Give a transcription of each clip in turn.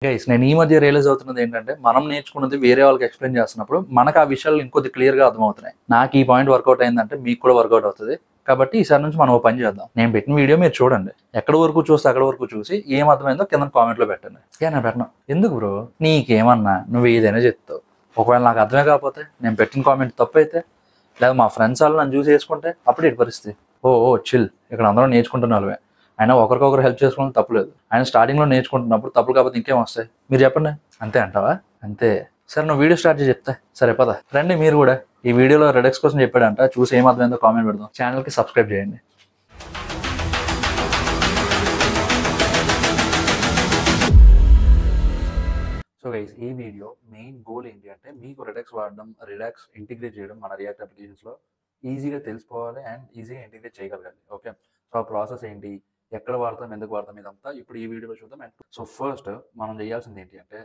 Guys నేను ఈ మధ్య రియలైజ్ అవుతున్నది ఏంటంటే మనం నేర్చుకున్నది వేరే వాళ్ళకి ఎక్స్ప్లెయిన్ చేస్తున్నప్పుడు మనకు ఆ విషయాలు ఇంకొద్ది క్లియర్గా అర్థమవుతున్నాయి. నాకు ఈ పాయింట్ వర్కౌట్ అయిందంటే మీకు కూడా వర్కౌట్ అవుతుంది. కాబట్టి ఈసారి నుంచి మనం ఓ పని చేద్దాం. నేను పెట్టిన వీడియో మీరు చూడండి, ఎక్కడి వరకు చూస్తే అక్కడ వరకు చూసి ఏం అర్థమైందో కింద కామెంట్లో పెట్టండి. నేను పెట్టను ఎందుకు బ్రో, నీకేమన్నా నువ్వు ఏదైనా చెప్తావు. ఒకవేళ నాకు అర్థమే కాకపోతే నేను పెట్టిన కామెంట్ తప్పు అయితే, లేదా మా ఫ్రెండ్స్ వాళ్ళు నన్ను చూసి వేసుకుంటే అప్పుడు ఇటు పరిస్థితి. ఓ చిల్, ఇక్కడ అందరం నేర్చుకుంటున్న వాళ్ళమే, అయినా ఒకరికొకరు హెల్ప్ చేసుకోవడం తప్పులేదు. ఆయన స్టార్టింగ్లో నేర్చుకుంటున్నప్పుడు తప్పులు కాకపోతే ఇంకేం వస్తాయి మీరు చెప్పండి. అంతే అంటావా? అంతే. సరే నువ్వు వీడియో స్టార్ట్ చేసి చెప్తా. సరే పద రండి మీరు కూడా. ఈ వీడియోలో రెడెక్స్ కోసం చెప్పాడంట, చూసి ఏం అర్థమైందో కామెంట్ పెడదాం. ఛానల్కి సబ్స్క్రైబ్ చేయండి. సో గైస్, ఈ వీడియో మెయిన్ గోల్ ఏంటి అంటే మీకు రెడెక్స్ వాడడం, రిడాక్స్ ఇంటిగ్రేట్ చేయడం మన రియాక్ట్ అప్లికేషన్స్లో ఈజీగా తెలిసిపోవాలి అండ్ ఈజీగా ఇంటిగ్రేట్ చేయగలగాలి. ఓకే, సో ఆ ప్రాసెస్ ఏంటి, ఎక్కడ వాడతాం, ఎందుకు వాడతాం, ఇదంతా ఇప్పుడు ఈ వీడియోలో చూద్దాం. అండ్ సో ఫస్ట్ మనం చేయాల్సింది ఏంటి అంటే,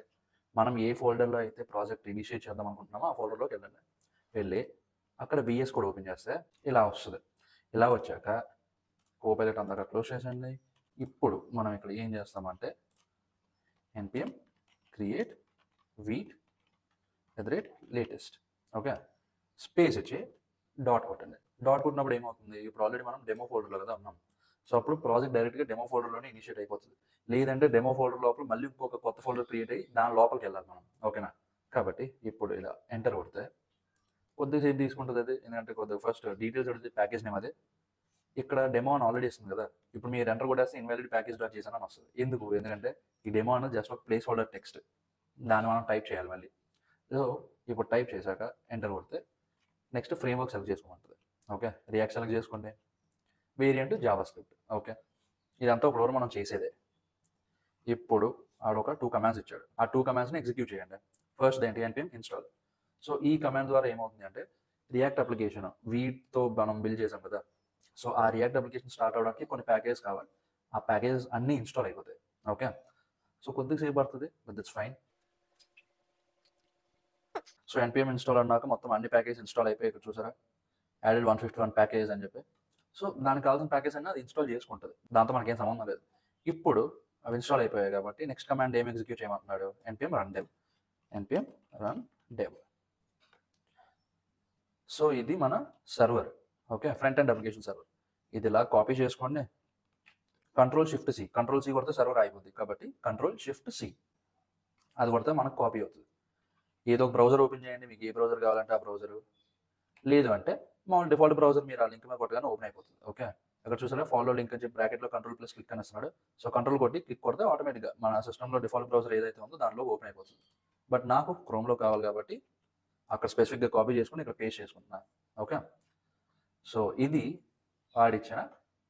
మనం ఏ ఫోల్డర్లో అయితే ప్రాజెక్ట్ ఇనిషియేట్ చేద్దాం అనుకుంటున్నామో ఆ ఫోల్డర్లోకి వెళ్ళి అక్కడ VS కోడ్ ఓపెన్ చేస్తే ఇలా వస్తుంది. ఇలా వచ్చాక కోపైలట్ అంతా క్లోజ్ చేసండి. ఇప్పుడు మనం ఇక్కడ ఏం చేస్తామంటే npm create wheat @latest okay, space ఇచ్చి డాట్ కొట్టండి. డాట్ కొట్టినప్పుడు ఏమవుతుంది, ఇప్పుడు ఆల్రెడీ మనం డెమో ఫోల్డర్లో కదా ఉన్నాం. సో అప్పుడు ప్రాజెక్ట్ డైరెక్ట్గా డెమో ఫోల్డర్లోనే ఇనిషియేట్ అయిపోతుంది. లేదంటే డెమో ఫోల్డర్ లోపల మళ్ళీ ఇంకొక కొత్త ఫోల్డర్ క్రియేట్ అయ్యి దాని లోపలికి వెళ్ళాలి మనం. ఓకేనా? కాబట్టి ఇప్పుడు ఇలా ఎంటర్ కొడితే కొద్దిసేపు తీసుకుంటుంది అది, ఎందుకంటే కొద్దిగా ఫస్ట్ డీటెయిల్స్ అడిగితే ప్యాకేజ్ నేమ్ అదే. ఇక్కడ డెమో అని ఆల్రెడీ ఇస్తుంది కదా, ఇప్పుడు మీరు ఎంటర్ కొట్టేస్తే ఇన్వాలిడ్ ప్యాకేజ్ డాట్ చేసాను అని వస్తుంది. ఎందుకంటే ఈ డెమో అనేది జస్ట్ ఒక ప్లేస్ హోల్డర్ టెక్స్ట్, దాన్ని మనం టైప్ చేయాలి మళ్ళీ. సో ఇప్పుడు టైప్ చేశాక ఎంటర్ కొడితే నెక్స్ట్ ఫ్రేమ్వర్క్ సెలెక్ట్ చేసుకోమంటుంది. ఓకే, రియాక్ట్ సెలెక్ట్ చేసుకోండి, వేరియంట్ జావాస్క్రిప్ట్. ఓకే, ఇదంతా ఇప్పుడు మనం చేసేదే. ఇప్పుడు ఆడొక 2 కమాండ్స్ ఇచ్చాడు, ఆ 2 కమాండ్స్ని ఎగ్జిక్యూట్ చేయండి. ఫస్ట్ ఏంటి, npm ఇన్స్టాల్. సో ఈ కమాండ్ ద్వారా ఏమవుతుంది అంటే రియాక్ట్ అప్లికేషన్ వీటితో మనం బిల్డ్ చేసాం కదా, సో ఆ రియాక్ట్ అప్లికేషన్ స్టార్ట్ అవడానికి కొన్ని ప్యాకేజెస్ కావాలి. ఆ ప్యాకేజెస్ అన్నీ ఇన్స్టాల్ అయిపోతాయి. ఓకే, సో కొద్దిగా సేపు పడుతుంది, but that's fine. So npm install అన్నాక మొత్తం అన్ని ప్యాకేజ్ ఇన్స్టాల్ అయిపోయి ఇక్కడ చూసారా, యాడెడ్ 151 ప్యాకేజ్ అని చెప్పి. సో దానికి కావాల్సిన ప్యాకేజ్ అన్నీ అది ఇన్స్టాల్ చేసుకుంటుంది, దాంతో మనకేం సంబంధం లేదు. ఇప్పుడు అవి ఇన్స్టాల్ అయిపోయాయి కాబట్టి నెక్స్ట్ కమాండ్ ఏం ఎగ్జిక్యూట్ చేయమంటున్నాడు, npm run dev. సో ఇది మన server. Okay, front end application server. ఇది ఇలా కాపీ చేసుకోండి, కంట్రోల్ C కొడితే సర్వర్ అయిపోద్ది. కాబట్టి Ctrl+Shift+C అది కొడితే మనకు కాపీ అవుతుంది. ఏదో ఒక బ్రౌజర్ ఓపెన్ చేయండి, మీకు ఏ బ్రౌజర్ కావాలంటే ఆ బ్రౌజరు, లేదు అంటే మామూలు డిఫాల్ట్ బ్రౌజర్ మీరు ఆ లింక్ మీద కొట్టగానే ఓపెన్ అయిపోతుంది. ఓకే, అక్కడ చూసారా ఫాలో లింక్ అని చెప్పి బ్రాకెట్లో Ctrl+క్లిక్ అనేస్తున్నాడు. సో కంట్రోల్ కొట్టి క్లిక్ కొడితే ఆటోమేటిక్గా మన సిస్టంలో డిఫాల్ట్ బ్రౌజర్ ఏదైతే ఉందో దానిలో ఓపెన్ అయిపోతుంది. బట్ నాకు క్రోమ్లో కావాలి కాబట్టి అక్కడ స్పెసిఫిక్గా కాపీ చేసుకుని ఇక్కడ పేస్ట్ చేసుకుంటున్నాను. ఓకే, సో ఇది వాడిచ్చిన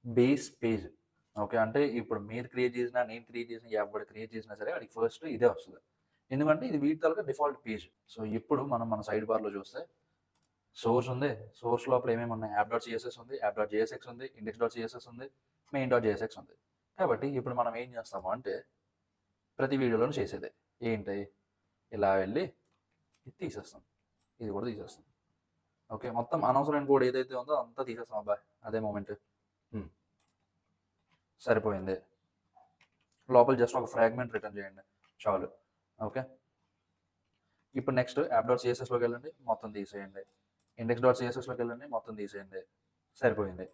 బేస్ పేజ్. ఓకే, అంటే ఇప్పుడు మీరు క్రియేట్ చేసినా, నేను క్రియేట్ చేసిన, ఎవరు క్రియేట్ చేసినా సరే వాడికి ఫస్ట్ ఇదే వస్తుంది, ఎందుకంటే ఇది వీటి తలక డిఫాల్ట్ పేజ్. సో ఇప్పుడు మనం మన సైడ్ బార్లో చూస్తే సోర్స్ ఉంది, సోర్స్ లోపల ఏమేమి ఉన్నాయి, app.css ఉంది, app.jsx ఉంది, index.css ఉంది, main.jsx ఉంది. కాబట్టి ఇప్పుడు మనం ఏం చేస్తాము అంటే ప్రతి వీడియోలోనూ చేసేదే ఏంటి, ఇలా వెళ్ళి ఇది తీసేస్తాం, ఇది కూడా తీసేస్తాం. ఓకే, మొత్తం అనవసరమైన కోడ్ ఏదైతే ఉందో అంతా తీసేస్తాం. అబ్బాయి అదే మూమెంట్ సరిపోయింది. లోపల జస్ట్ ఒక ఫ్రాగ్మెంట్ రిటర్న్ చేయండి చాలు. ఓకే, ఇప్పుడు నెక్స్ట్ app.cssలోకి వెళ్ళండి, మొత్తం తీసేయండి. index.cssలోకి వెళ్ళండి, మొత్తం తీసేయండి. సరిపోయింది.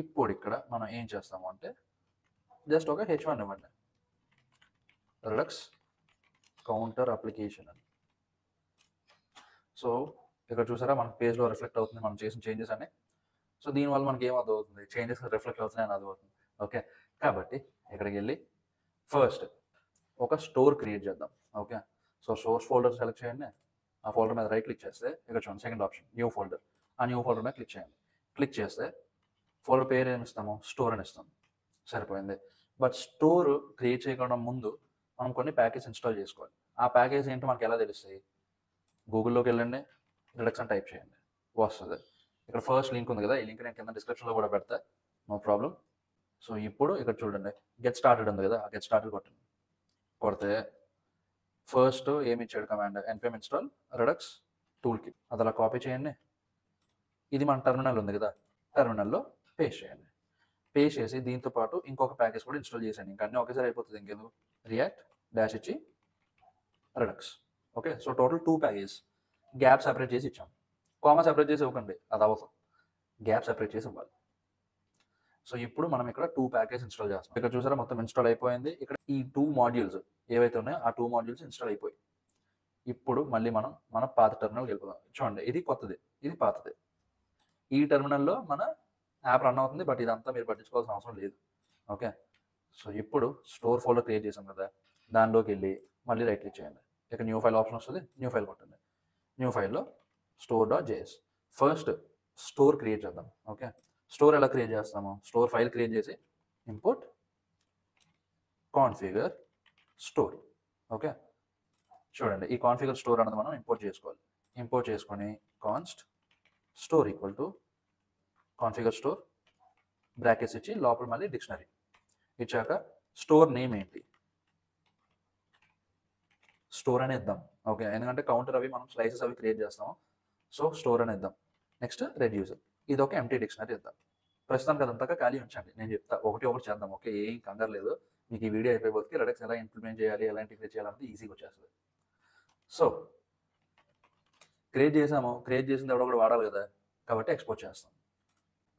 ఇప్పుడు ఇక్కడ మనం ఏం చేస్తాము అంటే జస్ట్ ఒక h1 ఇవ్వండి, రెడక్స్ కౌంటర్ అప్లికేషన్ అని. సో ఇక్కడ చూసారా మనకు పేజ్లో రిఫ్లెక్ట్ అవుతుంది మనం చేసిన చేంజెస్ అన్నీ. సో దీనివల్ల మనకి ఏం అర్థం అవుతుంది, చేంజెస్ రిఫ్లెక్ట్ అవుతున్నాయి అని అర్థం అవుతుంది. ఓకే, కాబట్టి ఇక్కడికి వెళ్ళి ఫస్ట్ ఒక స్టోర్ క్రియేట్ చేద్దాం. Okay, so source folder select చేయండి, ఆ ఫోల్డర్ మీద రైట్ క్లిక్ చేస్తే ఇక్కడ చూడండి సెకండ్ ఆప్షన్ న్యూ ఫోల్డర్. ఆ న్యూ ఫోల్డర్ మీద క్లిక్ చేయండి. క్లిక్ చేస్తే ఫోల్డర్ పేరు ఏమి ఇస్తాము, స్టోర్ అని ఇస్తాం. సరిపోయింది. బట్ స్టోర్ క్రియేట్ చేయకుండా ముందు మనం కొన్ని ప్యాకేజ్ ఇన్స్టాల్ చేసుకోవాలి. ఆ ప్యాకేజ్ ఏంటో మనకి ఎలా తెలుస్తాయి, గూగుల్లోకి వెళ్ళండి, రెడక్స్ అని టైప్ చేయండి, వస్తుంది. ఇక్కడ ఫస్ట్ లింక్ ఉంది కదా, ఈ లింక్ నేను కింద డిస్క్రిప్షన్లో కూడా పెడతా, నో ప్రాబ్లం. సో ఇప్పుడు ఇక్కడ చూడండి గెట్ స్టార్టెడ్ ఉంది కదా, ఆ గెట్ స్టార్టెడ్ కొట్టండి. కొడితే ఫస్ట్ ఏమి ఇచ్చాడు command, npm install Redux tool kit. అది అలా కాపీ చేయండి, ఇది మన టెర్మినల్ ఉంది కదా, టెర్మినల్లో పేస్ట్ చేయండి. పేస్ట్ చేసి దీంతో పాటు ఇంకొక ప్యాకేజ్ కూడా ఇన్స్టాల్ చేశాను. ఇంకా అన్నీ ఒకేసారి అయిపోతుంది. ఇంకెందుకు రియాక్ట్ డాష్ ఇచ్చి Redux. Okay, so total 2 package. Gap separate చేసి ఇచ్చాం. కామా సెపరేట్ చేసి ఇవ్వకండి, అది అవసరం. గ్యాప్ సెపరేట్ చేసి ఇవ్వాలి. సో ఇప్పుడు మనం ఇక్కడ 2 ప్యాకేజ్ ఇన్స్టాల్ చేస్తాం. ఇక్కడ చూసారా మొత్తం ఇన్స్టాల్ అయిపోయింది. ఇక్కడ ఈ 2 మాడ్యూల్స్ ఏవైతే ఉన్నాయో ఆ 2 మాడ్యూల్స్ ఇన్స్టాల్ అయిపోయి. ఇప్పుడు మళ్ళీ మనం మన పాత టెర్మినల్కి వెళ్ళిపోదాం. చూడండి, ఇది కొత్తది, ఇది పాతది. ఈ టెర్మినల్లో మన యాప్ రన్ అవుతుంది, బట్ ఇదంతా మీరు పట్టించుకోవాల్సిన అవసరం లేదు. ఓకే, సో ఇప్పుడు స్టోర్ ఫోల్డర్ క్రియేట్ చేసాం కదా, దానిలోకి వెళ్ళి మళ్ళీ రైట్ క్లిక్ చేయండి. ఇక్కడ న్యూ ఫైల్ ఆప్షన్ వస్తుంది, న్యూ ఫైల్ కొట్టండి. న్యూ ఫైల్లో store.js ఫస్ట్ స్టోర్ క్రియేట్ చేద్దాం. ఓకే, స్టోర్ ఎలా క్రియేట్ చేస్తాము? స్టోర్ ఫైల్ క్రియేట్ చేసి ఇంపోర్ట్ కాన్ఫిగర్ స్టోర్. ఓకే, చూడండి ఈ కాన్ఫిగర్ స్టోర్ అన్నది మనం ఇంపోర్ట్ చేసుకోవాలి. ఇంపోర్ట్ చేసుకొని const store equal to configure store brackets ఇచ్చి లోపల మళ్ళీ డిక్షనరీ ఇచ్చాక స్టోర్ నేమ్ ఏంటి, స్టోర్ అని ఇద్దాం. ఓకే, ఎందుకంటే కౌంటర్ అవి మనం స్లైసెస్ అవి క్రియేట్ చేస్తాము. సో స్టోర్ అని ఇద్దాం. నెక్స్ట్ రెడ్యూసర్, ఇది ఒక ఎంటీ డిక్షనరీ ఇద్దాం. ప్రస్తుతానికి అదంతా ఖాళీ ఉంచండి, నేను చెప్తా ఒకటి చేద్దాం. ఓకే, ఏం కంగారు లేదు. మీకు ఈ వీడియో అయిపోయి రెడక్స్ ఎలా ఇంప్లిమెంట్ చేయాలి, ఎలా ఇంటిగ్రేట్ చేయాలంటే ఈజీగా వచ్చేస్తుంది. సో క్రియేట్ చేసాము, క్రియేట్ చేసింది ఎవడో కూడా వాడాలి కదా, కాబట్టి ఎక్స్పోర్ట్ చేస్తాం.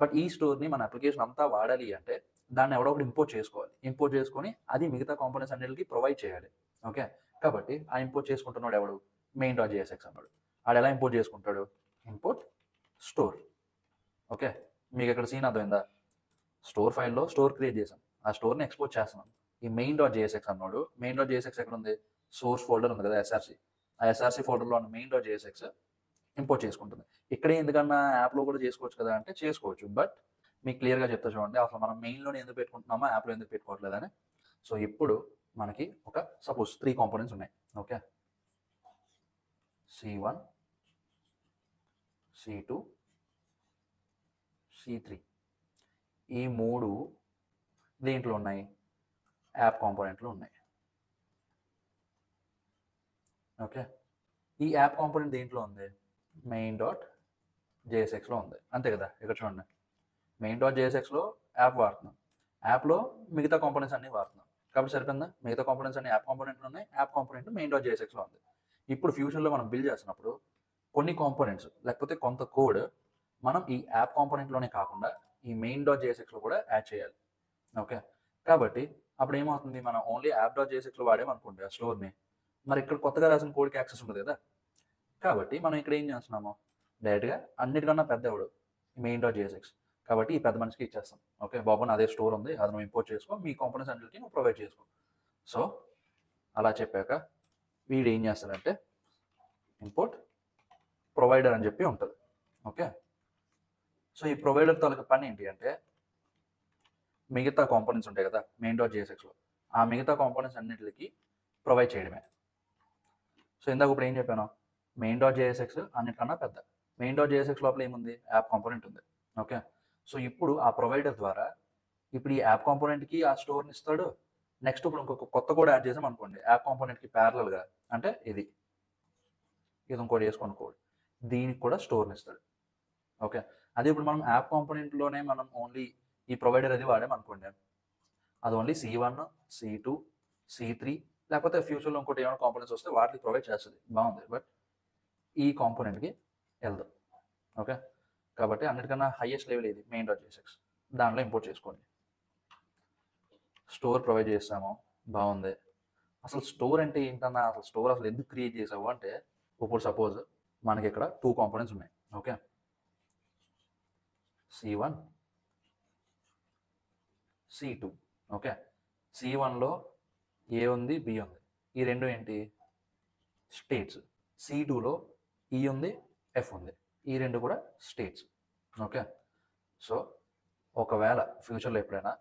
బట్ ఈ స్టోర్ని మన అప్లికేషన్ అంతా వాడాలి అంటే దాన్ని ఎవడో ఒకటి ఇంపోర్ట్ చేసుకోవాలి. ఇంపోర్ట్ చేసుకొని అది మిగతా కాంపోనెంట్స్ అన్నిటికీ ప్రొవైడ్ చేయాలి. ఓకే, కాబట్టి ఆ ఇంపోర్ట్ చేసుకుంటున్నాడు ఎవడు? main.jsx అన్నాడు. ఆడు ఎలా ఇంపోర్ట్ చేసుకుంటాడు? Import store. ఓకే, మీకు ఇక్కడ సీన్ అర్థమైందా? స్టోర్ ఫైల్లో స్టోర్ క్రియేట్ చేసాం, ఆ స్టోర్ని ఎక్స్పోర్ట్ చేస్తున్నాం. ఈ main.jsx అన్నాడు. main.jsx ఎక్కడ ఉంది? సోర్స్ ఫోల్డర్ ఉంది కదా, ఎస్ఆర్సి. ఆ ఎస్ఆర్సి ఫోల్డర్లో ఉన్న main.jsx ఇంపోర్ట్ చేసుకుంటుంది. ఇక్కడే ఎందుకన్నా యాప్లో కూడా చేసుకోవచ్చు కదా అంటే చేసుకోవచ్చు, బట్ మీకు క్లియర్గా చెప్తా చూడండి, అసలు మనం మెయిన్లోనే ఎందుకు పెట్టుకుంటున్నామో యాప్లో ఎందుకు పెట్టుకోవట్లేదని. సో ఇప్పుడు మనకి ఒక సపోజ్ 3 కాంపోనెంట్స్ ఉన్నాయి. ఓకే, C1 C2 C3 ఈ 3 దేంట్లో ఉన్నాయి? యాప్ కాంపోనెంట్లు ఉన్నాయి. ఓకే, ఈ యాప్ కాంపోనెంట్ దేంట్లో ఉంది? main.jsxలో ఉంది, అంతే కదా. ఇక్కడ చూడండి, main.jsxలో యాప్ వాడుతున్నాం, యాప్లో మిగతా కాంపోనెంట్స్ అన్నీ వాడుతున్నాం. కాబట్టి సరిపోయిందా? మిగతా కాంపోనెంట్స్ అన్ని యాప్ కాంపోనెంట్లు ఉన్నాయి, యాప్ కాంపోనెంట్ main.jsxలో ఉంది. ఇప్పుడు ఫ్యూచర్లో మనం బిల్డ్ చేస్తున్నప్పుడు కొన్ని కాంపోనెంట్స్ లేకపోతే కొంత కోడ్ మనం ఈ యాప్ కాంపోనెంట్లోనే కాకుండా ఈ main.jsxలో కూడా యాడ్ చేయాలి. ఓకే, కాబట్టి అప్పుడు ఏమవుతుంది? మనం ఓన్లీ యాప్.jsxలో వాడేమనుకోండి ఆ స్టోర్ని, మరి ఇక్కడ కొత్తగా రాసిన కోడ్కి యాక్సెస్ ఉంటుంది కదా. కాబట్టి మనం ఇక్కడ ఏం చేస్తున్నాము? డైరెక్ట్గా అన్నిటికన్నా పెద్ద ఎవడు? main.jsx. కాబట్టి ఈ పెద్ద మనిషికి ఇచ్చేస్తాం. ఓకే, బాబు అదే స్టోర్ ఉంది, అది నువ్వు ఇంపోర్ట్ చేసుకో, మీ కాంపోనెంట్స్ అన్నిటికీ నువ్వు ప్రొవైడ్ చేసుకో. సో అలా చెప్పాక వీడు ఏం చేస్తాడంటే ఇంపోర్ట్ ప్రొవైడర్ అని చెప్పి ఉంటుంది. ఓకే, సో ఈ ప్రొవైడర్ తాలూకా పని ఏంటి అంటే మిగతా కాంపోనెంట్స్ ఉంటాయి కదా main.jsxలో, ఆ మిగతా కాంపోనెంట్స్ అన్నిటికీ ప్రొవైడ్ చేయడమే. సో ఇందాక ఇప్పుడు ఏం చెప్పాను? main.jsx అన్నిటికన్నా పెద్ద. main.jsx లోపల ఏముంది? యాప్ కాంపోనెంట్ ఉంది. ఓకే, సో ఇప్పుడు ఆ ప్రొవైడర్ ద్వారా ఇప్పుడు ఈ యాప్ కాంపోనెంట్కి ఆ స్టోర్ని ఇస్తాడు. నెక్స్ట్ ఇప్పుడు ఇంకొక కొత్త కోడ్ యాడ్ చేసాం అనుకోండి యాప్ కాంపోనెంట్కి ప్యారలల్గా, అంటే ఇది ఇంకోటి వేసుకోండి కోడ్, దీనికి కూడా స్టోర్ని ఇస్తాడు. ఓకే, అదే ఇప్పుడు మనం యాప్ కాంపోనెంట్లోనే మనం ఓన్లీ ఈ ప్రొవైడర్ అది వాడామనుకోండి, అది ఓన్లీ C1 C2 C3 లేకపోతే ఫ్యూచర్లో ఇంకోటి ఏమైనా కాంపోనెంట్స్ వస్తే వాటికి ప్రొవైడ్ చేస్తుంది, బాగుంది. బట్ ఈ కాంపోనెంట్కి వెళ్దాం. ఓకే, కాబట్టి అన్నిటికన్నా హైయెస్ట్ లెవెల్ ఇది main.jsx, దాంట్లో ఇంపోర్ట్ చేసుకోండి. స్టోర్ ప్రొవైడ్ చేస్తాము, బాగుంది. అసలు స్టోర్ అంటే ఏంటన్నా, అసలు స్టోర్ అసలు ఎందుకు క్రియేట్ చేసావు అంటే, ఇప్పుడు సపోజ్ మనకి ఇక్కడ 2 కాంపోనెంట్స్ ఉన్నాయి. Okay, C1 C2. ఓకే, C1లో ఏ ఉంది, బి ఉంది, ఈ రెండు ఏంటి? స్టేట్స్. C2లో ఈ ఉంది, ఎఫ్ ఉంది, ఈ రెండు కూడా స్టేట్స్. ఓకే, సో ఒకవేళ ఫ్యూచర్లో ఎప్పుడైనా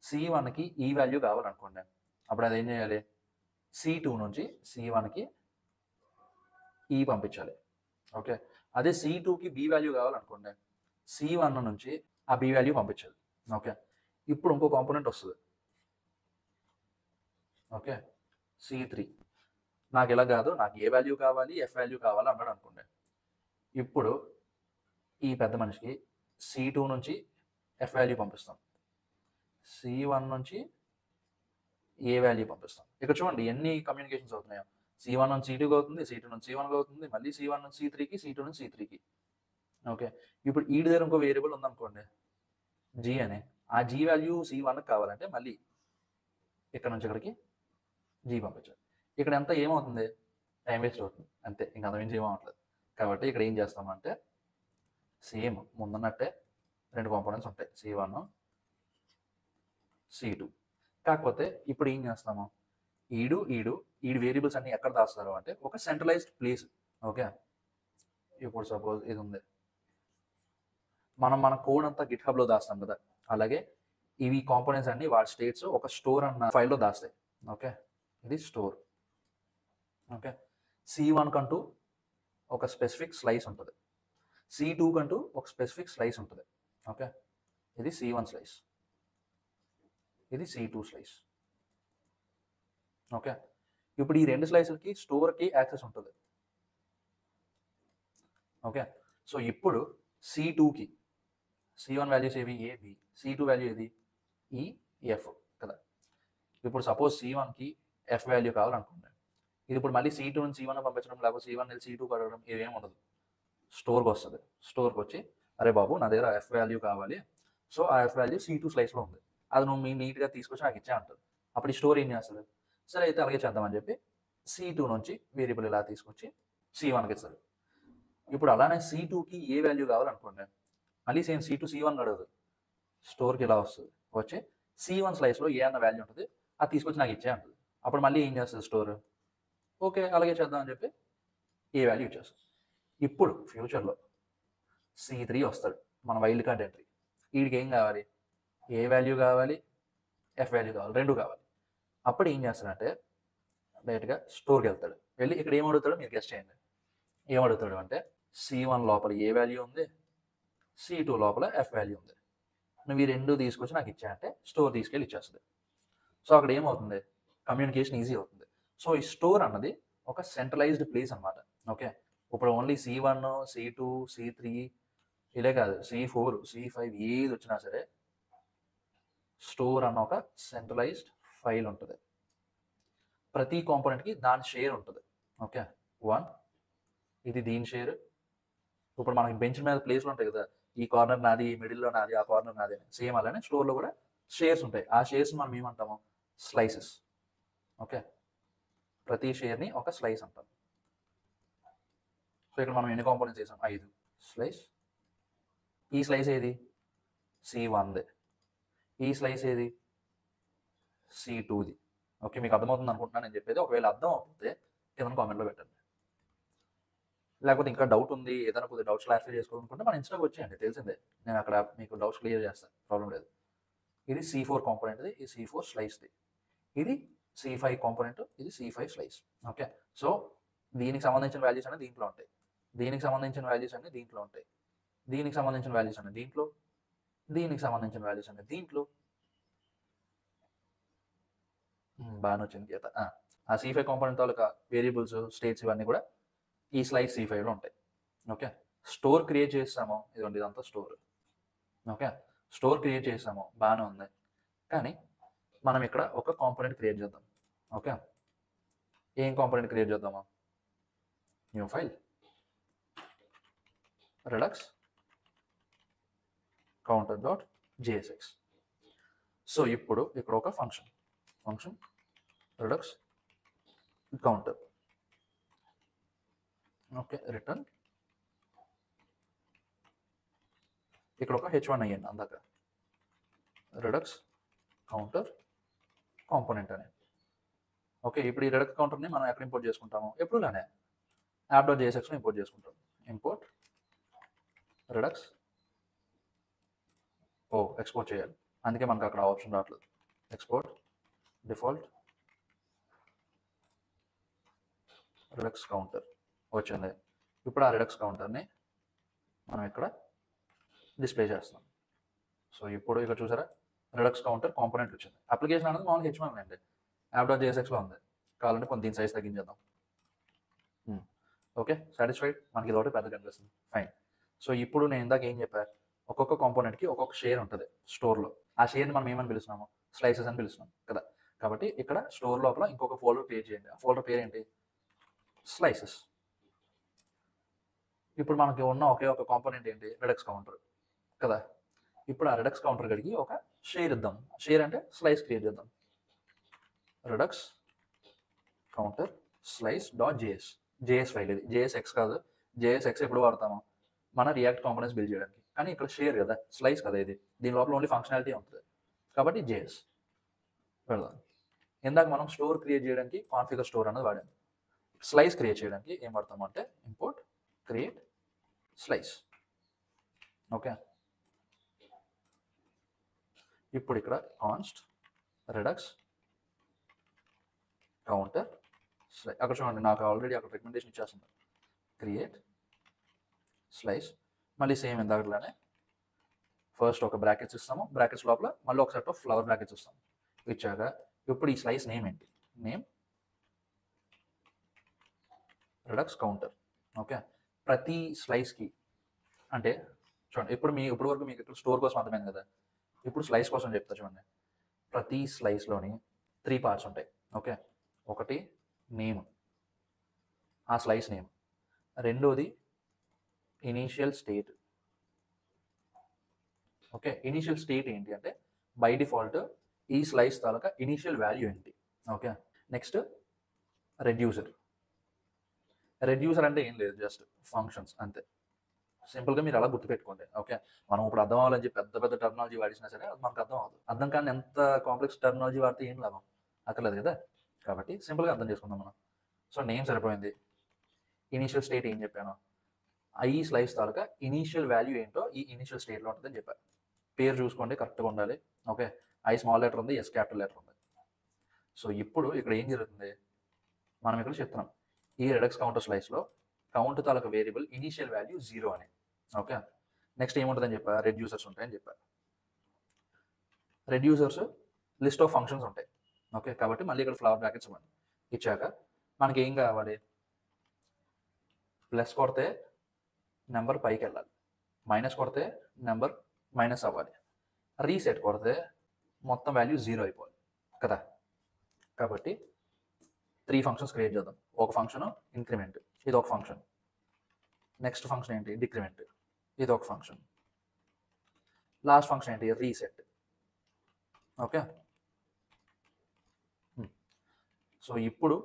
C1కి ఈ వాల్యూ కావాలనుకోండి, అప్పుడు అది ఏం చేయాలి? C2 నుంచి C1కి ఈ పంపించాలి. ఓకే, అదే C2కి బి వాల్యూ కావాలనుకోండి, C1 నుంచి ఆ బి వాల్యూ పంపించాలి. ఓకే, ఇప్పుడు ఇంకో కాంపోనెంట్ వస్తుంది. ఓకే, C3 నాకు ఇలా కాదు, నాకు ఏ వాల్యూ కావాలి, ఎఫ్ వాల్యూ కావాలి అన్నాడు అనుకోండి, ఇప్పుడు ఈ పెద్ద మనిషికి C2 నుంచి ఎఫ్ వాల్యూ పంపిస్తాం. C1 నుంచి ఏ వాల్యూ పంపిస్తాం. ఇక్కడ చూడండి ఎన్ని కమ్యూనికేషన్స్ అవుతున్నాయో. C1 నుంచి C2కి అవుతుంది, C2 నుంచి C1కి అవుతుంది, మళ్ళీ C1 నుంచి C3కి, C2 నుంచి C3కి. ఓకే. ఇప్పుడు ఈడి దగ్గర ఇంకో వేరియబుల్ ఉందనుకోండి G అని. ఆ G వాల్యూ C1కి కావాలంటే మళ్ళీ ఇక్కడ నుంచి ఇక్కడికి G పంపించాలి. ఇక్కడ ఎంత ఏమవుతుంది? టైం వేస్ట్ అవుతుంది. అంతే. ఇంక అంతకుమించి ఏం అవ్వట్లేదు. కాబట్టి ఇక్కడ ఏం చేస్తామంటే సేమ్ ముందున్నట్టే 2 కాంపోనెంట్స్ ఉంటాయి. C1, C2. కాకపోతే ఇప్పుడు ఏం చేస్తాము? ఈడు వేరియబుల్స్ అన్ని ఎక్కడ దాస్తారు అంటే ఒక సెంట్రలైజ్డ్ ప్లేస్. ఓకే. ఇప్పుడు సపోజ్ ఇది ఉంది. మనం మన కోడ్ అంతా గిట్ హబ్లో దాస్తాం కదా, అలాగే ఇవి కాంపోనెంట్స్ అన్ని వాటి స్టేట్స్ ఒక స్టోర్ అన్న ఫైల్లో దాస్తాయి. ఓకే. ఇది స్టోర్. ఓకే. C1 కంటూ ఒక స్పెసిఫిక్ స్లైస్ ఉంటుంది, C2 కంటూ ఒక స్పెసిఫిక్ స్లైస్ ఉంటుంది. ఓకే. ఇది C1 స్లైస్, ఇది C2 స్లైస్. ఓకే. ఇప్పుడు ఈ 2 స్లైస్లకి స్టోర్కి యాక్సెస్ ఉంటుంది. ఓకే. సో ఇప్పుడు C2కి C1 వాల్యూస్ ఏవి? ఏ, బి. C2 వాల్యూ ఏది? ఈ, ఎఫ్ కదా. ఇప్పుడు సపోజ్ C1కి ఎఫ్ వాల్యూ కావాలనుకుంటే ఇది ఇప్పుడు మళ్ళీ C2 నుంచి C1 పంపించడం, లేకపోతే C1 నుంచి C2 కడగడం ఇవేం ఉండదు. స్టోర్కి వస్తుంది. స్టోర్కి వచ్చి అరే బాబు నా దగ్గర ఎఫ్ వాల్యూ కావాలి, సో ఆ ఎఫ్ వాల్యూ C2 స్లైస్లో ఉంది, అది నువ్వు మీ నీట్గా తీసుకొచ్చి నాకు ఇచ్చే అంటుంది. అప్పుడు ఈ స్టోర్ ఏం చేస్తుంది? సరే అయితే అలాగే చేద్దామని చెప్పి C2 నుంచి వేరియబుల్ ఇలా తీసుకొచ్చి C1కి ఇస్తారు. ఇప్పుడు అలానే C2కి ఏ వాల్యూ కావాలనుకోండి మళ్ళీ సేమ్ C2 C1 అడగదు, స్టోర్కి ఇలా వస్తుంది. వచ్చి C1 స్లైస్లో ఏ అన్న వాల్యూ ఉంటుంది, అది తీసుకొచ్చి నాకు ఇచ్చే అంటుంది. అప్పుడు మళ్ళీ ఏం చేస్తుంది స్టోర్? ఓకే అలాగే చేద్దాం అని చెప్పి ఏ వాల్యూ ఇచ్చేస్తుంది. ఇప్పుడు ఫ్యూచర్లో C3 వస్తాడు, మన వైల్డ్ కార్డ్ ఎంట్రీ. వీడికి ఏం కావాలి? ఏ వాల్యూ కావాలి, ఎఫ్ వాల్యూ కావాలి, రెండు కావాలి. అప్పుడు ఏం చేస్తాడంటే డైరెక్ట్గా స్టోర్కి వెళ్తాడు. వెళ్ళి ఇక్కడ ఏం అడుగుతాడో మీరు గెస్ట్ చేయండి. ఏం అడుగుతాడు అంటే C1 లోపల ఏ వాల్యూ ఉంది, C2 లోపల ఎఫ్ వాల్యూ ఉంది, నువ్వు ఈ రెండు తీసుకొచ్చి నాకు ఇచ్చాయంటే స్టోర్ తీసుకెళ్ళి ఇచ్చేస్తుంది. సో అక్కడ ఏమవుతుంది? కమ్యూనికేషన్ ఈజీ అవుతుంది. సో ఈ స్టోర్ అన్నది ఒక సెంట్రలైజ్డ్ ప్లేస్ అనమాట. ఓకే. ఇప్పుడు ఓన్లీ C1, C2, C3 ఇదే కాదు, C4, C5 ఏది వచ్చినా సరే స్టోర్ అన్న ఒక సెంట్రలైజ్డ్ ఫైల్ ఉంటుంది. ప్రతి కాంపోనెంట్కి దాని షేర్ ఉంటుంది. ఓకే. 1 ఇది దీని షేర్. ఇప్పుడు మనకి బెంచ్ మీద ప్లేస్లు ఉంటాయి కదా, ఈ కార్నర్ నాది, మిడిల్లో నాది, ఆ కార్నర్ నాది. సేమ్ అలానే స్టోర్లో కూడా షేర్స్ ఉంటాయి. ఆ షేర్స్ మనం ఏమంటాము? స్లైసెస్. ఓకే. ప్రతి షేర్ని ఒక స్లైస్ అంటాం. సో ఇక్కడ మనం ఎన్ని కాంపోనెంట్స్ చేసాం? 5 స్లైస్. ఈ స్లైస్ ఏది? C1ది. ఈ స్లైస్ ఏది? C2ది. ఓకే. మీకు అర్థమవుతుంది అనుకుంటున్నాను నేను చెప్పేది. ఒకవేళ అర్థం అవుతుంది కింద కామెంట్లో పెట్టండి. లేకపోతే ఇంకా డౌట్ ఉంది, ఏదైనా కొద్దిగా డౌట్స్ క్లారిఫై చేసుకోవాలనుకుంటే మన ఇన్స్టాకి వచ్చేయండి, తెలిసిందే. నేను అక్కడ మీకు డౌట్స్ క్లియర్ చేస్తాను, ప్రాబ్లం లేదు. ఇది C4 కాంపోనెంట్ది, ఇది C4 స్లైస్ది. ఇది C5 కాంపోనెంట్, ఇది C5 స్లైస్. ఓకే. సో దీనికి సంబంధించిన వాల్యూస్ అన్ని దీంట్లో ఉంటాయి, దీనికి సంబంధించిన వాల్యూస్ అన్ని దీంట్లో ఉంటాయి, దీనికి సంబంధించిన వాల్యూస్ అన్ని దీంట్లో, దీనికి సంబంధించిన వాల్యూస్ అన్ని దీంట్లో. బాగానే వచ్చింది గీత. ఆ C5 కాంపోనెంట్ తాలూకా వేరియబుల్స్, స్టేట్స్ ఇవన్నీ కూడా ఈ స్లైస్ C5లో ఉంటాయి. ఓకే. స్టోర్ క్రియేట్ చేస్తాము, ఇదిగోండి ఇదంతా స్టోర్. ఓకే. స్టోర్ క్రియేట్ చేసాము, బాగానే ఉంది. కానీ మనం ఇక్కడ ఒక కాంపోనెంట్ క్రియేట్ చేద్దాం. ఓకే. ఏం కాంపోనెంట్ క్రియేట్ చేద్దాము? New file, Redux counter.jsx. So ఇప్పుడు ఇక్కడ ఒక function Redux counter. Okay. Return ఇక్కడ ఒక h1 అయ్యింది అందాక, రెడక్స్ కౌంటర్ కాంపోనెంట్ అని. ఓకే. ఇప్పుడు ఈ రెడక్స్ కౌంటర్ని మనం ఎక్కడ ఇంపోర్ట్ చేసుకుంటాము? ఎప్పుడులానే app.jsxలో ఇంపోర్ట్ చేసుకుంటాం. Import Redux. ఎక్స్పోర్ట్ చేయాలి, అందుకే మనకు అక్కడ ఆప్షన్ రావట్లేదు. ఎక్స్పోర్ట్ డిఫాల్ట్ రెడక్స్ కౌంటర్ వచ్చింది. ఇప్పుడు ఆ రెడక్స్ కౌంటర్ని మనం ఇక్కడ డిస్ప్లే చేస్తున్నాం. సో ఇప్పుడు ఇక్కడ చూసారా, రెడక్స్ కౌంటర్ కాంపోనెంట్ వచ్చింది. అప్లికేషన్ అనేది మామూలుగా h1 అండి, app.jsxలో ఉంది. కావాలంటే కొంత దీని సైజ్ తగ్గించేద్దాం. ఓకే. సాటిస్ఫైడ్? మనకి ఇది ఒకటి పెద్ద కనిపిస్తుంది. ఫైన్. సో ఇప్పుడు నేను ఇందాక ఏం చెప్పా, ఒక్కొక్క కాంపోనెంట్కి ఒక్కొక్క షేర్ ఉంటుంది స్టోర్లో. ఆ షేర్ని మనం ఏమని పిలుస్తున్నాము, స్లైసెస్ అని పిలుస్తున్నాం కదా. కాబట్టి ఇక్కడ స్టోర్ లోపల ఇంకొక ఫోల్డర్ క్రియేట్ చేయండి. ఆ ఫోల్డర్ పేరు ఏంటి, స్లైసెస్. ఇప్పుడు మనకి ఉన్న ఒకే ఒక కాంపోనెంట్ ఏంటి, రెడక్స్ కౌంటర్ కదా. ఇప్పుడు ఆ రెడక్స్ కౌంటర్ గడికి ఒక షేర్ ఇద్దాం. షేర్ అంటే స్లైస్ క్రియేట్ చేద్దాం. Redux counter slice dot JS. JS file ఇది, జేఎస్ఎక్స్ కాదు. జేఎస్ఎక్స్ ఎప్పుడు వాడతాము, మన రియాక్ట్ కాంపోనెంట్స్ బిల్డ్ చేయడానికి. కానీ ఇక్కడ షేర్ కదా, స్లైస్ కదా ఇది, దీని లోపల ఓన్లీ ఫంక్షనాలిటీ ఉంటుంది కాబట్టి జేఎస్ పెడదాం. ఇందాక మనం స్టోర్ క్రియేట్ చేయడానికి కాన్ఫిగర్ స్టోర్ అనేది వాడాం. స్లైస్ క్రియేట్ చేయడానికి ఏం వాడతాము అంటే ఇంపోర్ట్ క్రియేట్ స్లైస్. ఓకే, ఇప్పుడు ఇక్కడ కాన్స్ట్ రెడక్స్ కౌంటర్ స్లైస్. అక్కడ చూడండి, నాకు ఆల్రెడీ అక్కడ రికమెండేషన్ ఇచ్చేస్తుంది, క్రియేట్ స్లైస్. మళ్ళీ సేమ్ ఇందాకలానే ఫస్ట్ ఒక బ్రాకెట్స్ ఇస్తాము, బ్రాకెట్స్ లోపల మళ్ళీ ఒక సెట్ ఆఫ్ ఫ్లవర్ బ్రాకెట్స్ ఇస్తాము. ఇచ్చాక ఇప్పుడు ఈ స్లైస్ నేమ్ ఏంటి, నేమ్ రెడక్స్ కౌంటర్. ఓకే, ప్రతి స్లైస్కి అంటే చూడండి, ఇప్పుడు వరకు మీకు ఇక్కడ స్టోర్ కోసం అర్థమైంది కదా. ఇప్పుడు స్లైస్ కోసం చెప్తా చూడండి. ప్రతి స్లైస్లోని 3 పార్ట్స్ ఉంటాయి. ఓకే, ఒకటి నేమ్, ఆ స్లైస్ నేమ్. రెండోది initial state. Okay, initial state ఏంటి అంటే బై డిఫాల్ట్ ఈ స్లైస్ తాలూకా ఇనీషియల్ వాల్యూ ఏంటి. Okay, next reducer. రెడ్యూసర్ అంటే ఏం లేదు, జస్ట్ ఫంక్షన్స్ అంతే. సింపుల్గా మీరు అలా గుర్తుపెట్టుకోండి. ఓకే, మనం ఇప్పుడు అర్థం అవ్వాలని చెప్పి పెద్ద పెద్ద టర్మినాలజీ వాడిసినా సరే అది మనకు అర్థం అవ్వదు. అర్థం కానీ ఎంత కాంప్లెక్స్ టర్మినాలజీ వాడితే ఏం లాభం, అక్కర్లేదు కదా. కాబట్టి సింపుల్గా అర్థం చేసుకుందాం మనం. సో నేమ్ సరిపోయింది. ఇనీషియల్ స్టేట్ ఏం చెప్పాను, ఈ స్లైస్ తాలూకా ఇనీషియల్ వాల్యూ ఏంటో ఈ ఇనీషియల్ స్టేట్లో ఉంటుందని చెప్పాను. పేరు చూసుకోండి, కరెక్ట్గా ఉండాలి. ఓకే, ఐ స్మాల్ లెటర్ ఉంది, ఎస్ క్యాపిటల్ లెటర్ ఉంది. సో ఇప్పుడు ఇక్కడ ఏం జరుగుతుంది, మనం ఇక్కడ చెప్తున్నాం ఈ రెడక్స్ కౌంటర్ స్లైస్లో కౌంట్ తాలూకా వేరియబుల్ ఇనీషియల్ వాల్యూ 0 అని. ఓకే, నెక్స్ట్ ఏముంటుందని చెప్పా, రెడ్యూసర్స్ ఉంటాయని చెప్పారు. రెడ్యూసర్స్ లిస్ట్ ఆఫ్ ఫంక్షన్స్ ఉంటాయి. ఓకే, కాబట్టి మళ్ళీ ఇక్కడ ఫ్లవర్ బ్రాకెట్స్ ఇవ్వండి. ఇచ్చాక మనకి ఏం కావాలి, ప్లస్ కొడితే నెంబర్ పైకి వెళ్ళాలి, మైనస్ కొడితే నెంబర్ మైనస్ అవ్వాలి, రీసెట్ కొడితే మొత్తం వాల్యూ 0 అయిపోవాలి కదా. కాబట్టి 3 ఫంక్షన్స్ క్రియేట్ చేద్దాం. ఒక ఫంక్షన్ ఇంక్రిమెంట్, ఇది ఒక ఫంక్షన్. నెక్స్ట్ ఫంక్షన్ ఏంటి, డిక్రిమెంట్, ఇది ఒక ఫంక్షన్. లాస్ట్ ఫంక్షన్ ఏంటి, రీసెట్. ఓకే, సో ఇప్పుడు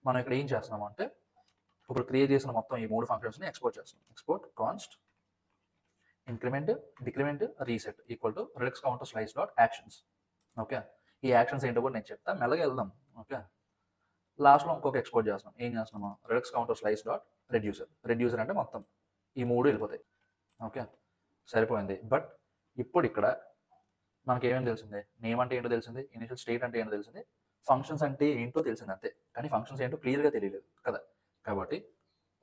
మనం ఇక్కడ ఏం చేస్తున్నాం అంటే ఇప్పుడు క్రియేట్ చేసిన మొత్తం ఈ 3 ఫంక్షన్స్ని ఎక్స్పోర్ట్ చేస్తున్నాం. Export const increment decrement reset equal to Redux counter slice dot actions. Okay, ఈ యాక్షన్స్ ఏంటో కూడా నేను చెప్తా, మెల్లగా వెళ్దాం. ఓకే, లాస్ట్లో ఇంకొక ఎక్స్పోర్ట్ చేస్తున్నాం. ఏం చేస్తున్నాము, Redux counter slice dot reducer. Reducer అంటే మొత్తం ఈ 3 వెళ్ళిపోతాయి. ఓకే, సరిపోయింది. బట్ ఇప్పుడు ఇక్కడ మనకి ఏమేమి తెలిసింది, నేమ్ అంటే ఏంటో తెలిసింది, ఇనిషియల్ స్టేట్ అంటే ఏంటో తెలిసింది, ఫంక్షన్స్ అంటే ఏంటో తెలిసింది అంతే. కానీ ఫంక్షన్స్ ఏంటో క్లియర్గా తెలియలేదు కదా. కాబట్టి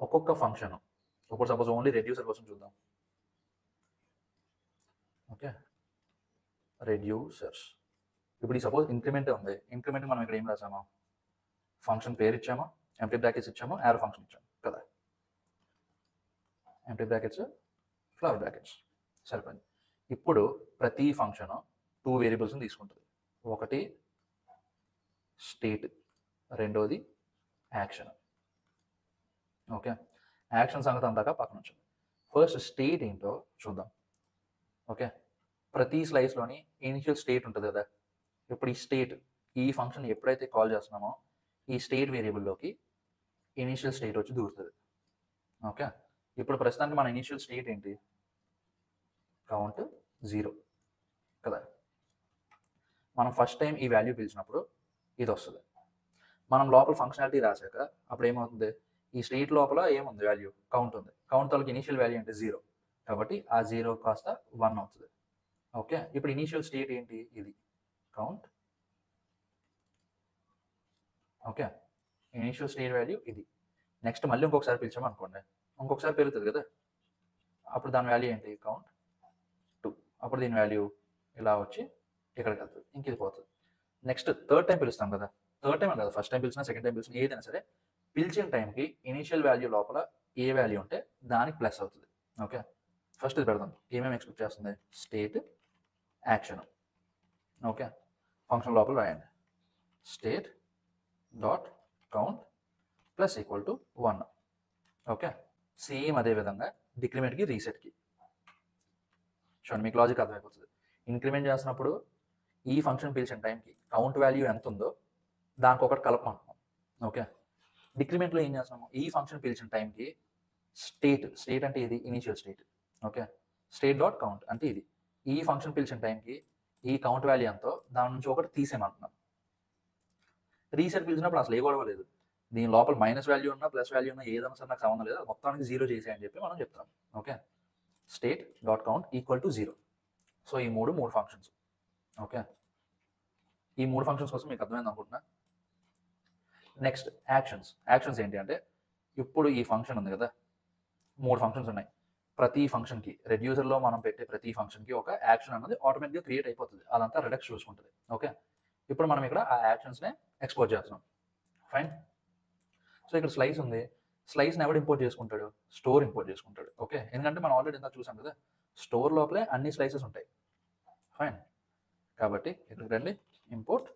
ఒక్కొక్క ఫంక్షన్, ఇప్పుడు సపోజ్ ఓన్లీ రెడ్యూసర్ కోసం చూద్దాం. Okay, reducers. ఇప్పుడు ఈ సపోజ్ ఇంక్రిమెంట్ ఉంది. ఇంక్రిమెంట్ మనం ఇక్కడ ఏం రాసామా, ఫంక్షన్ పేరు ఇచ్చామా, ఎంప్టీ బ్రాకెట్స్ ఇచ్చామా, యారో ఫంక్షన్ ఇచ్చాము కదా. ఎంప్టీ బ్రాకెట్స్ ఫ్లవర్ బ్రాకెట్స్ సరిపోయింది. ఇప్పుడు ప్రతి ఫంక్షన్ 2 వేరియబుల్స్ని తీసుకుంటుంది. ఒకటి స్టేట్, రెండోది యాక్షన్. ఓకే, యాక్షన్ సంగతి అందాక పక్కన వచ్చింది. ఫస్ట్ స్టేట్ ఏంటో చూద్దాం. ఓకే, ప్రతి స్లైస్లోని ఇనిషియల్ స్టేట్ ఉంటుంది కదా. ఇప్పుడు ఈ స్టేట్, ఈ ఫంక్షన్ ఎప్పుడైతే కాల్ చేస్తున్నామో ఈ స్టేట్ వేరియబుల్లోకి ఇనిషియల్ స్టేట్ వచ్చి దూరుతుంది. ఓకే, ఇప్పుడు ప్రస్తుతానికి మన ఇనిషియల్ స్టేట్ ఏంటి, కౌంట్ 0 కదా. మనం ఫస్ట్ టైం ఈ వాల్యూ పిలిచినప్పుడు ఇది వస్తుంది. మనం లోపల ఫంక్షనాలిటీ రాశాక అప్పుడు ఏమవుతుంది, ఈ స్టేట్ లోపల ఏముంది, వాల్యూ కౌంట్ ఉంది. కౌంట్ తాలూకు ఇనిషియల్ వాల్యూ అంటే 0 కాబట్టి ఆ 0 కాస్త 1 అవుతుంది. ఓకే, ఇప్పుడు ఇనిషియల్ స్టేట్ ఏంటి, ఇది count. Okay, initial state value ఇది. నెక్స్ట్ మళ్ళీ ఇంకొకసారి పిలిచామనుకోండి, ఇంకొకసారి పెరుగుతుంది కదా. అప్పుడు దాని వాల్యూ ఏంటి, కౌంట్ 2. అప్పుడు దీని వాల్యూ ఇలా వచ్చి ఇక్కడికి వెళ్తుంది, ఇంక ఇది పోతుంది. నెక్స్ట్ థర్డ్ టైం పిలుస్తాం కదా. థర్డ్ టైం కదా, ఫస్ట్ టైం పిలిచినా సెకండ్ టైం పిలిచినా ఏదైనా సరే పిలిచిన టైంకి ఇనిషియల్ వాల్యూ లోపల ఏ వాల్యూ ఉంటే దానికి ప్లస్ అవుతుంది. ఓకే, ఫస్ట్ ఇది పెడదాం. ఏమేమి ఎక్స్పెక్ట్ చేస్తుంది, స్టేట్, యాక్షన్. ఓకే, ఫంక్షన్ లోపల రాయండి state dot count plus equal to 1. Okay, same అదే విధంగా డిక్రిమెంట్కి రీసెట్కి చూడండి, మీకు లాజిక్ అర్థమైపోతుంది. ఇంక్రిమెంట్ చేస్తున్నప్పుడు ఈ ఫంక్షన్ పిలిచిన టైంకి కౌంట్ వాల్యూ ఎంత ఉందో దానికి ఒకటి కలపమంటున్నాం. ఓకే, డిక్రిమెంట్లో ఏం చేస్తున్నాము, ఈ ఫంక్షన్ పిలిచిన టైంకి స్టేట్ అంటే ఇది initial state. Okay, state dot count అంటే ఇది ఈ ఫంక్షన్ పిలిచిన టైంకి ఈ కౌంట్ వాల్యూ ఎంతో దాని నుంచి ఒకటి తీసేయమంటున్నాం. రీసెట్ పిలిచినప్పుడు అసలు ఏ గొడవ లేదు, దీని లోపల మైనస్ వాల్యూ ఉన్నా ప్లస్ వాల్యూ ఉన్నా ఏదైనా సరే నాకు సంబంధం లేదు, మొత్తానికి 0 చేసేయని చెప్పి మనం చెప్తాం. Okay, state dot count equal to 0. So ఈ మూడు ఫంక్షన్స్. ఓకే, ఈ 3 ఫంక్షన్స్ కోసం మీకు అర్థమైంది అనుకుంటున్నా. నెక్స్ట్ యాక్షన్స్ ఏంటి అంటే, ఇప్పుడు ఈ ఫంక్షన్ ఉంది కదా, 3 ఫంక్షన్స్ ఉన్నాయి. ప్రతి ఫంక్షన్కి రెడ్యూసర్లో మనం పెట్టే ప్రతి ఫంక్షన్కి ఒక యాక్షన్ అన్నది ఆటోమేటిక్గా క్రియేట్ అయిపోతుంది, అదంతా రెడక్స్ చూసుకుంటుంది. ఓకే, ఇప్పుడు మనం ఇక్కడ ఆ యాక్షన్స్నే ఎక్స్పోర్ట్ చేస్తున్నాం. ఫైన్. సో ఇక్కడ స్లైస్ ఉంది, స్లైస్ని ఎవడు ఇంపోర్ట్ చేసుకుంటాడు, స్టోర్ ఇంపోర్ట్ చేసుకుంటాడు. ఓకే, ఎందుకంటే మనం ఆల్రెడీ ఇంత చూసాం కదా, స్టోర్ లోపలే అన్ని స్లైసెస్ ఉంటాయి. ఫైన్, కాబట్టి ఇక్కడికి రండి, ఇంపోర్ట్.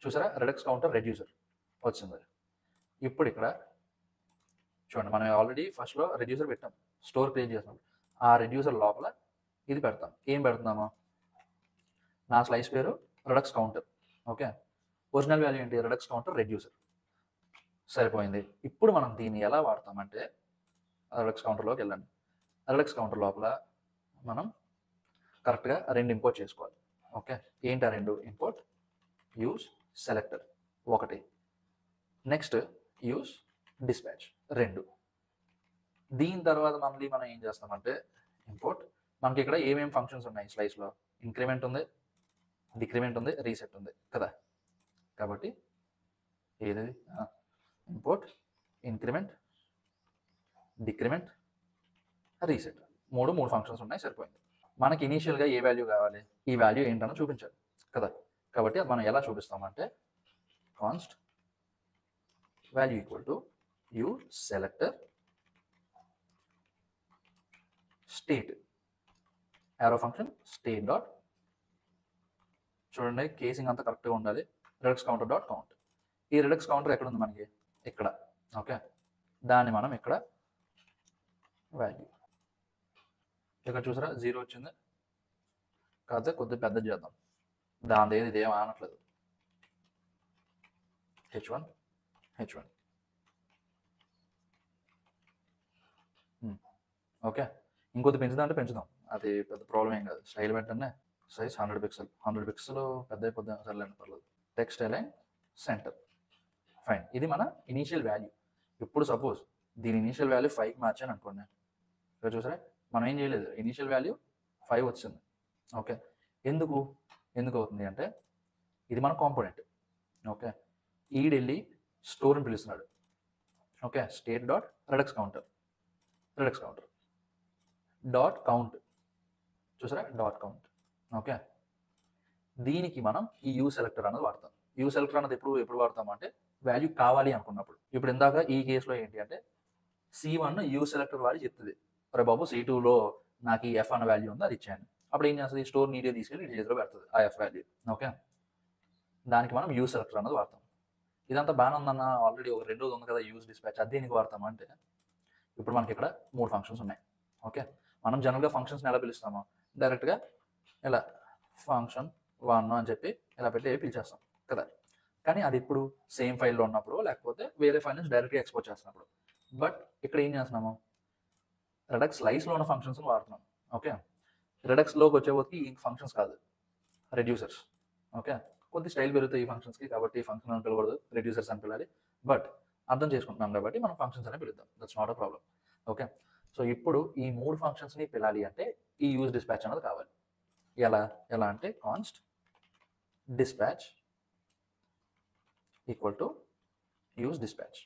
చూసారా, రెడక్స్ కౌంటర్ రెడ్యూసర్ వచ్చింది. ఇప్పుడు ఇక్కడ చూడండి, మనం ఆల్రెడీ ఫస్ట్లో రెడ్యూసర్ పెట్టాం, స్టోర్ క్రియేట్ చేస్తాం. ఆ రెడ్యూసర్ లోపల ఇది పెడతాం. ఏం పెడుతున్నాము, నా స్లైస్ పేరు Redux counter. Okay, original value ఏంటి, రెడక్స్ కౌంటర్ రెడ్యూసర్. సరిపోయింది. ఇప్పుడు మనం దీన్ని ఎలా వాడతామంటే, రెడక్స్ కౌంటర్లోకి వెళ్ళండి. రెడక్స్ కౌంటర్ లోపల మనం కరెక్ట్గా 2 ఇంపోర్ట్ చేసుకోవాలి. ఓకే, ఏంటి ఆ 2? Import use selector 1, next use dispatch 2. దీని తర్వాత మళ్ళీ మనం ఏం చేస్తామంటే, ఇంపోర్ట్ మనకి ఇక్కడ ఏమేమి ఫంక్షన్స్ ఉన్నాయి స్లైస్లో, ఇంక్రిమెంట్ ఉంది, డిక్రిమెంట్ ఉంది, రీసెట్ ఉంది కదా. కాబట్టి ఏది import increment decrement reset 3 functions ఉన్నాయి, సరిపోయింది. మనకి ఇనీషియల్గా ఏ వాల్యూ కావాలి, ఈ వాల్యూ ఏంటనో చూపించాలి కదా. కాబట్టి అది మనం ఎలా చూపిస్తామంటే, const value equal to use selector state arrow function state dot, చూడండి కేసింగ్ అంతా కరెక్ట్గా ఉండాలి, రెడక్స్ కౌంటర్ డాట్ కౌంట్. ఈ రెడక్స్ కౌంటర్ ఎక్కడ ఉంది మనకి, ఇక్కడ. ఓకే, దాన్ని మనం ఇక్కడ వాల్యూ ఇక్కడ చూసారా 0 వచ్చింది, కాకపోతే కొద్దిగా పెద్ద చేద్దాం, దాని ఏది ఇదేం అనట్లేదు. h1 ఓకే, ఇంకొద్ది పెంచుదాం అంటే పెంచుదాం, అది పెద్ద ప్రాబ్లం ఏం కాదు. స్టైల్ పెట్టండి, సైజ్ 100 పిక్సెల్, 100 పిక్సెల్ పెద్ద అయిపోద్ది, సర్లేండి పర్లేదు. Text align centre. ఫైన్, ఇది మన ఇనీషియల్ వాల్యూ. ఇప్పుడు సపోజ్ దీని ఇనీషియల్ వాల్యూ 5కి మార్చాను అనుకోండి, ఇక్కడ చూసారా మనం ఏం చేయలేదు, ఇనీషియల్ వాల్యూ 5 వచ్చింది. ఓకే, ఎందుకు అవుతుంది అంటే, ఇది మన కాంపోనెంట్. ఓకే, ఈడెళ్ళి స్టోర్ని పిలుస్తున్నాడు. Okay, state dot Redux counter dot count, చూసారా డాట్ కౌంట్. ఓకే, దీనికి మనం ఈ యూ సెలెక్టర్ అన్నది వాడతాం. యూ సెలెక్టర్ అన్నది ఎప్పుడు వాడతాం అంటే, వాల్యూ కావాలి అనుకున్నప్పుడు. ఇప్పుడు ఇందాక ఈ కేసులో ఏంటి అంటే, C1 యూ సెలెక్టర్ వాడి చెప్తుంది, అరే బాబు C2లో నాకు ఈ ఎఫ్ అన్న వాల్యూ ఉంది, అది ఇచ్చాను. అప్పుడు ఏం చేస్తుంది, స్టోర్ నీట్గా తీసుకెళ్ళి ఇటు చేతిలో పెడుతుంది ఆ ఎఫ్ వాల్యూ. ఓకే, దానికి మనం యూ సెలెక్టర్ అన్నది వాడతాం. ఇదంతా బాగానే ఉందన్న, ఆల్రెడీ ఒక 2 ఉంది కదా యూస్ డిస్పాచ్, అది దేనికి వాడతాము అంటే, ఇప్పుడు మనకి ఇక్కడ 3 ఫంక్షన్స్ ఉన్నాయి. ఓకే, మనం జనరల్గా ఫంక్షన్స్ని ఎలా పిలుస్తామో, డైరెక్ట్గా ఇలా ఫంక్షన్ 1 అని చెప్పి ఇలా పెట్టి పిలిచేస్తాం కదా. కానీ అది ఇప్పుడు సేమ్ ఫైల్లో ఉన్నప్పుడు, లేకపోతే వేరే ఫైల్ నుంచి డైరెక్ట్గా ఎక్స్పోర్ట్ చేస్తున్నప్పుడు. బట్ ఇక్కడ ఏం చేస్తున్నాము, రెడక్స్ స్లైస్లో ఉన్న ఫంక్షన్స్ని వాడుతున్నాం. ఓకే, రెడక్స్లోకి వచ్చేపోతే ఈ ఫంక్షన్స్ కాదు, రెడ్యూసర్స్. ఓకే, కొద్ది స్టైల్ పెరుగుతాయి ఈ ఫంక్షన్స్కి, కాబట్టి ఈ ఫంక్షన్ అని పిలవడదు, రెడ్యూసర్స్ అని పిలాలి. బట్ అర్థం చేసుకుంటున్నాం కాబట్టి మనం ఫంక్షన్స్ అనే పిలుద్దాం, that's not a problem. Okay, so ఇప్పుడు ఈ 3 ఫంక్షన్స్ని పిలాలి అంటే ఈ యూజ్ డిస్పాచ్ అనేది కావాలి. ఎలా అంటే, const dispatch equal to use dispatch.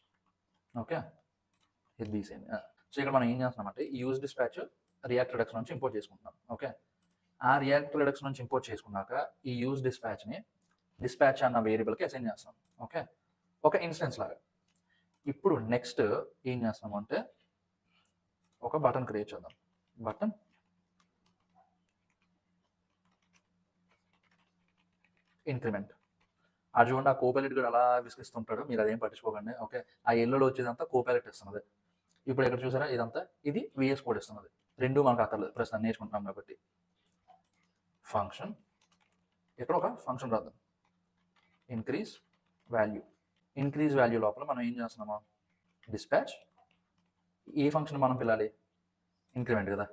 Okay, ఇది తీసేయండి. సో ఇక్కడ మనం ఏం చేస్తున్నామంటే, ఈ యూజ్ డిస్పాచ్ రియాక్ట్ రెడక్స్ నుంచి ఇంపోర్ట్ చేసుకుంటున్నాం. ఓకే, ఆ రియాక్ట్ రెడక్స్ నుంచి ఇంపోర్ట్ చేసుకున్నాక ఈ యూజ్ డిస్పాచ్ని డిస్పాచ్ అన్న వేరియబుల్కి అసైన్ చేస్తాం. ఓకే, ఒక ఇన్స్టెన్స్ లాగా. ఇప్పుడు నెక్స్ట్ ఏం చేస్తాము అంటే, ఒక బటన్ క్రియేట్ చేద్దాం. Button increment. అది చూడండి ఆ కోపైలట్ కూడా అలా విసిగిస్తుంటాడు, మీరు అదేం పట్టించుకోకండి. ఓకే, ఆ ఎల్లోలో వచ్చేదంతా కోపైలట్ ఇస్తున్నది. ఇప్పుడు ఇక్కడ చూసారా ఇదంతా, ఇది విఎస్ కోడ్ ఇస్తున్నది. రెండు మనకు అక్కర్లేదు, ప్రస్తుతం నేర్చుకుంటున్నాం కాబట్టి. ఫంక్షన్, ఇక్కడ ఒక ఫంక్షన్ రాద్దాం, ఇంక్రీజ్ వాల్యూ. ఇంక్రీజ్ వాల్యూ లోపల మనం ఏం చేస్తున్నామో డిస్పాచ్. ఏ ఫంక్షన్ మనం పిలాలి? ఇంక్రిమెంట్ కదా.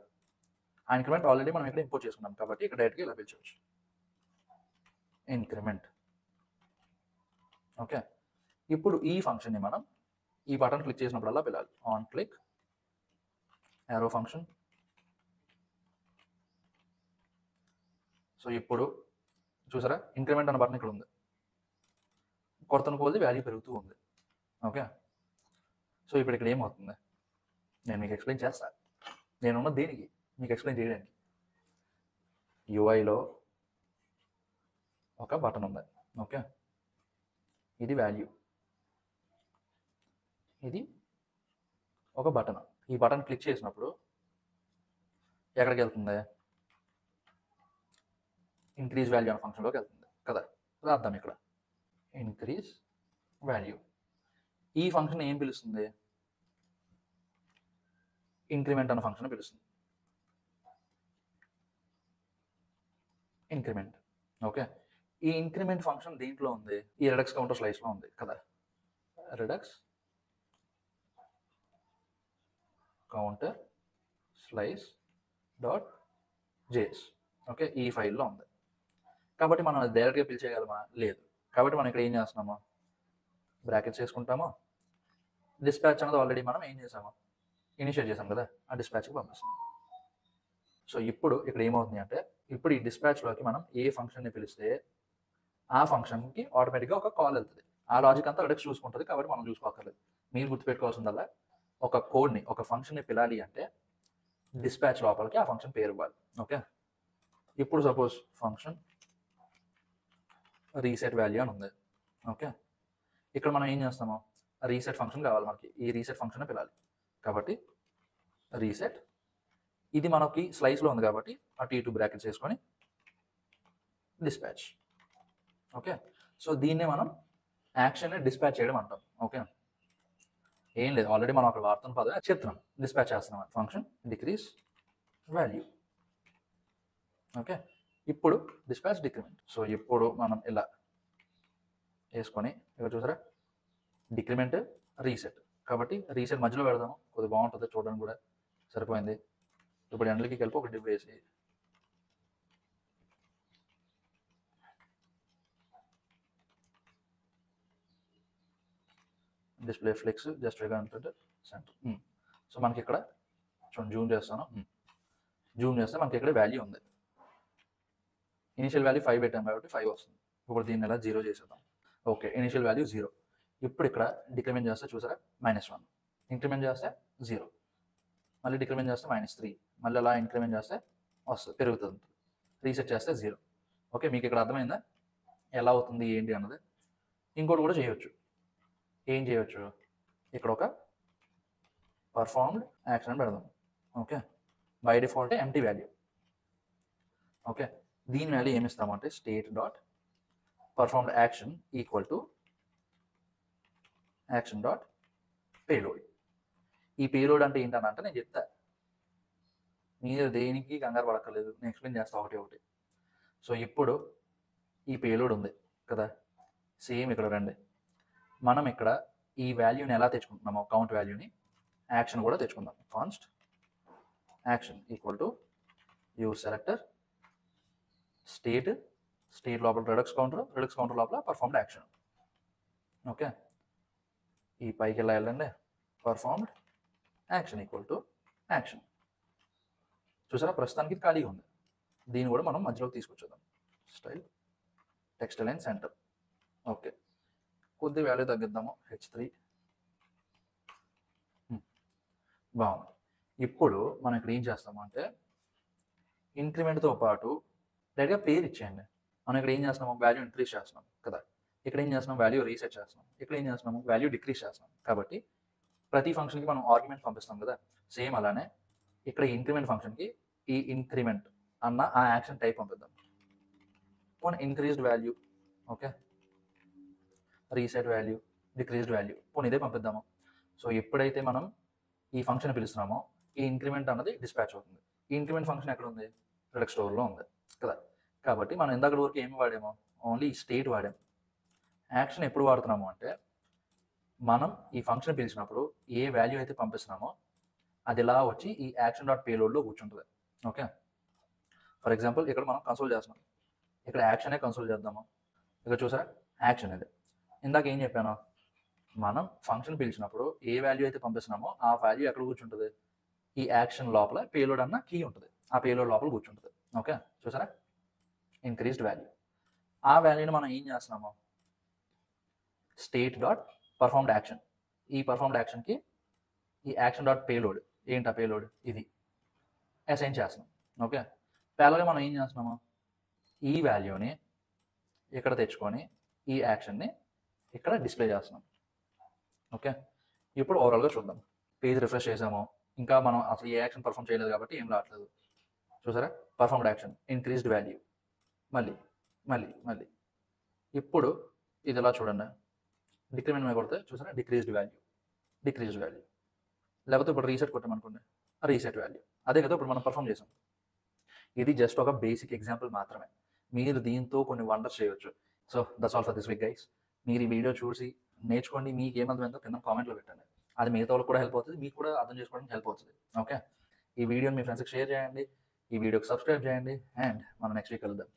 ఆ ఇంక్రిమెంట్ ఆల్రెడీ మనం ఇక్కడ ఇంపోర్ట్ చేసుకున్నాం కాబట్టి ఇక్కడ డైరెక్ట్గా ఇలా పిలిచవచ్చు, ఇంక్రిమెంట్. ఓకే, ఇప్పుడు ఈ ఫంక్షన్ని మనం ఈ బటన్ క్లిక్ చేసినప్పుడల్లా పిలాలి. On click arrow function. So ఇప్పుడు చూసారా ఇంక్రిమెంట్ అన్న బటన్ ఇక్కడ ఉంది, కొడుతున్న కొద్ది వాల్యూ పెరుగుతూ ఉంది. ఓకే, సో ఇప్పుడు ఇక్కడ ఏమవుతుంది నేను మీకు ఎక్స్ప్లెయిన్ చేస్తాను. నేనున్న దేనికి మీకు ఎక్స్ప్లెయిన్ చేయడానికి. యూఐలో ఒక బటన్ ఉంది. ఓకే, ఇది వాల్యూ, ఇది ఒక బటన్. ఈ బటన్ క్లిక్ చేసినప్పుడు ఎక్కడికి వెళ్తుంది? ఇంక్రీజ్ వాల్యూ అనే ఫంక్షన్లోకి వెళ్తుంది కదా. రాద్దాం ఇక్కడ ఇంక్రీజ్ వాల్యూ. ఈ ఫంక్షన్ ఏం పిలుస్తుంది? ఇంక్రిమెంట్ అన్న ఫంక్షన్ పిలుస్తుంది, ఇంక్రిమెంట్. ఓకే, ఈ ఇంక్రిమెంట్ ఫంక్షన్ దేంట్లో ఉంది? ఈ రెడక్స్ కౌంటర్ స్లైస్లో ఉంది కదా. Redux counter slice dot JS. Okay, ఈ ఫైల్లో ఉంది కాబట్టి మనం అది డైరెక్ట్గా పిలిచేయగలమా? లేదు. కాబట్టి మనం ఇక్కడ ఏం చేస్తున్నాము, బ్రాకెట్స్ వేసుకుంటాము. డిస్పాచ్ అనేది ఆల్రెడీ మనం ఏం చేసాము, ఇనిషియేట్ చేసాం కదా, ఆ డిస్పాచ్కి పంపిస్తాం. సో ఇప్పుడు ఇక్కడ ఏమవుతుంది అంటే, ఇప్పుడు ఈ డిస్పాచ్లోకి మనం ఏ ఫంక్షన్ని పిలిస్తే ఆ ఫంక్షన్కి ఆటోమేటిక్గా ఒక కాల్ వెళ్తుంది. ఆ లాజిక్ అంతా రెడక్స్ చూసుకుంటుంది కాబట్టి మనం చూసుకోక్కర్లేదు. మీరు గుర్తుపెట్టుకోవాల్సిందల్లా ఒక కోడ్ని, ఒక ఫంక్షన్ని పిలాలి అంటే డిస్పాచ్ లోపలికి ఆ ఫంక్షన్ పేరు ఇవ్వాలి. ఓకే, ఇప్పుడు సపోజ్ ఫంక్షన్ రీసెట్ వాల్యూ అని ఉంది. ఓకే, ఇక్కడ మనం ఏం చేస్తాము, రీసెట్ ఫంక్షన్ కావాలి మనకి, ఈ రీసెట్ ఫంక్షన్ పిలాలి కాబట్టి రీసెట్. ఇది మనకి స్లైస్లో ఉంది కాబట్టి అటు ఇటు బ్రాకెట్స్ వేసుకొని డిస్పాచ్. ఓకే, సో దీన్నే మనం యాక్షన్ని డిస్పాచ్ చేయడం అంటాం. ఓకే, ఏం లేదు, ఆల్రెడీ మనం అక్కడ వాడుతున్న పదం చెప్తున్నాం, డిస్పాచ్ చేస్తున్నాం. Function decrease value. ఓకే, ఇప్పుడు డిస్పాచ్ డిక్రిమెంట్. సో ఇప్పుడు మనం ఇలా వేసుకొని ఇక్కడ చూసారా డిక్రిమెంట్ రీసెట్, కాబట్టి రీసెట్ మధ్యలో పెడదాము, కొద్దిగా బాగుంటుంది చూడడానికి కూడా. సరిపోయింది. ఇప్పుడు ఎండ్లకి కలిపి ఒక డివ్ వేసి డిస్ప్లే ఫ్లెక్స్ జస్ట్ అంటే సెంటర్. సో మనకి ఇక్కడ చూడండి, జూమ్ చేస్తాను. జూమ్ చేస్తే మనకి ఇక్కడ వాల్యూ ఉంది. ఇనిషియల్ వాల్యూ 5 పెట్టాం కాబట్టి 5 వస్తుంది. ఇప్పుడు దీన్ని ఎలా 0 చేసేద్దాం. Okay, initial value 0. ఇప్పుడు ఇక్కడ డిక్రిమెంట్ చేస్తే చూసారా -1, ఇంక్రిమెంట్ చేస్తే 0, మళ్ళీ డిక్రిమెంట్ చేస్తే -3, మళ్ళీ అలా ఇంక్రిమెంట్ చేస్తే వస్తుంది, పెరుగుతుంది. రీసెట్ చేస్తే 0. ఓకే, మీకు ఇక్కడ అర్థమైందా ఎలా అవుతుంది ఏంటి అన్నది? ఇంకోటి కూడా చేయొచ్చు. ఏం చేయొచ్చు, ఇక్కడ ఒక పర్ఫార్మ్డ్ యాక్షన్ పెడదాం. Okay, by default empty value. Okay, దీని వాల్యూ ఏమి ఇస్తామంటే state dot performed action equal to action dot payload. ఈ పేలోడ్ అంటే ఏంటనంటే నేను చెప్తా, మీరు దేనికి కంగారు పడక్కర్లేదు, నేను ఎక్స్ప్లెయిన్ చేస్తా ఒకటి ఒకటి. సో ఇప్పుడు ఈ పేలోడ్ ఉంది కదా, సేమ్ ఇక్కడ రండి. మనం ఇక్కడ ఈ వాల్యూని ఎలా తెచ్చుకుంటున్నామో కౌంట్ వాల్యూని, యాక్షన్ కూడా తెచ్చుకుందాం. Const action equal to use selector state, state లోపల రెడక్స్ కౌంటర్ లోపల పర్ఫార్మ్డ్ యాక్షన్. ఓకే, ఈ పైకి ఎలా వెళ్ళండి, performed action equal to action. చూసారా ప్రస్తుతానికి ఇది ఖాళీగా ఉంది, దీన్ని కూడా మనం మధ్యలోకి తీసుకొచ్చేద్దాం. Style text line center. Okay, కొద్ది వాల్యూ తగ్గిద్దాము, H3. బాగుంది. ఇప్పుడు మనం ఇక్కడ ఏం చేస్తాము అంటే ఇంక్రిమెంట్తో పాటు డైరెక్ట్గా పేరు ఇచ్చేయండి. మనం ఇక్కడ ఏం చేస్తున్నాము, వాల్యూ ఇంక్రీజ్ చేస్తున్నాం కదా, ఇక్కడ ఏం చేస్తున్నాం, వాల్యూ రీసెట్ చేస్తున్నాం, ఇక్కడ ఏం చేస్తున్నాము, వాల్యూ డిక్రీజ్ చేస్తున్నాం. కాబట్టి ప్రతి ఫంక్షన్కి మనం ఆర్గ్యుమెంట్ పంపిస్తాం కదా, సేమ్ అలానే ఇక్కడ ఇంక్రిమెంట్ ఫంక్షన్కి ఈ ఇంక్రిమెంట్ అన్న ఆ యాక్షన్ టైప్ పంపిద్దాం. పోనీ increased value okay, reset value, decreased value, పోనీ ఇదే పంపిద్దాము. సో ఎప్పుడైతే మనం ఈ ఫంక్షన్ పిలుస్తున్నామో ఈ ఇంక్రిమెంట్ అన్నది డిస్పాచ్ అవుతుంది. ఈ ఇంక్రిమెంట్ ఫంక్షన్ ఎక్కడ ఉంది? ప్రోడక్ట్ స్టోర్లో ఉంది కదా. కాబట్టి మనం ఇందాక వరకు ఏమి వాడాము? ఓన్లీ స్టేట్ వాడాము. యాక్షన్ ఎప్పుడు వాడుతున్నాము అంటే మనం ఈ ఫంక్షన్ పిలిచినప్పుడు ఏ వాల్యూ అయితే పంపిస్తున్నామో అది ఇలా వచ్చి ఈ యాక్షన్ డాట్ పేలోడ్లో కూర్చుంటుంది. ఓకే, ఫర్ ఎగ్జాంపుల్ ఇక్కడ మనం కన్సోల్ చేస్తున్నాం, ఇక్కడ యాక్షనే కన్సోల్ చేద్దాము. ఇక్కడ చూసారా యాక్షన్ ఇది. ఇందాక ఏం చెప్పాను, మనం ఫంక్షన్ పిలిచినప్పుడు ఏ వాల్యూ అయితే పంపిస్తున్నామో ఆ వాల్యూ ఎక్కడ కూర్చుంటుంది? ఈ యాక్షన్ లోపల పేలోడ్ అన్న కీ ఉంటుంది, ఆ పేలోడ్ లోపల కూర్చుంటుంది. ఓకే, చూసారా ఇంక్రీజ్డ్ వాల్యూ. ఆ వాల్యూని మనం ఏం చేస్తున్నాము? స్టేట్ డాట్ పర్ఫార్మ్డ్ యాక్షన్, ఈ పర్ఫార్మ్డ్ యాక్షన్కి ఈ యాక్షన్ డాట్ పేలోడ్, ఏంటి ఆ పేలోడ్? ఇది అసైన్ చేస్తున్నాం. ఓకే, ప్యారల్గా మనం ఏం చేస్తున్నాము? ఈ వాల్యూని ఇక్కడ తెచ్చుకొని ఈ యాక్షన్ని ఇక్కడ డిస్ప్లే చేస్తున్నాం. ఓకే, ఇప్పుడు ఓవరాల్గా చూద్దాం. పేజ్ రిఫ్రెష్ చేసాము, ఇంకా మనం అసలు ఏ యాక్షన్ పర్ఫామ్ చేయలేదు కాబట్టి ఏం రావట్లేదు. చూసారా పర్ఫార్మ్డ్ యాక్షన్, ఇంక్రీజ్డ్ వాల్యూ, మళ్ళీ మళ్ళీ మళ్ళీ. ఇప్పుడు ఇది ఇలా చూడండి, డిక్రిమెంట్ మీద కొడితే చూసారా డిక్రీజ్డ్ వాల్యూ. లేకపోతే ఇప్పుడు రీసెట్ కొట్టామనుకోండి, రీసెట్ వాల్యూ. అదే కదా ఇప్పుడు మనం పర్ఫామ్ చేసాం. ఇది జస్ట్ ఒక బేసిక్ ఎగ్జాంపుల్ మాత్రమే. మీరు దీంతో కొన్ని వండర్స్ చేయొచ్చు. So that's all for this week guys. మీరు ఈ వీడియో చూసి నేర్చుకోండి, మీకు ఏమర్థమైందో కింద కామెంట్లో పెట్టండి. అది మిగతా వాళ్ళకి కూడా హెల్ప్ అవుతుంది, మీకు కూడా అర్థం చేసుకోవడానికి హెల్ప్ అవుతుంది. ఓకే, ఈ వీడియోని మీ ఫ్రెండ్స్కి షేర్ చేయండి, ఈ వీడియోకి సబ్స్క్రైబ్ చేయండి, అండ్ మనం నెక్స్ట్ వీక్ కలుద్దాం.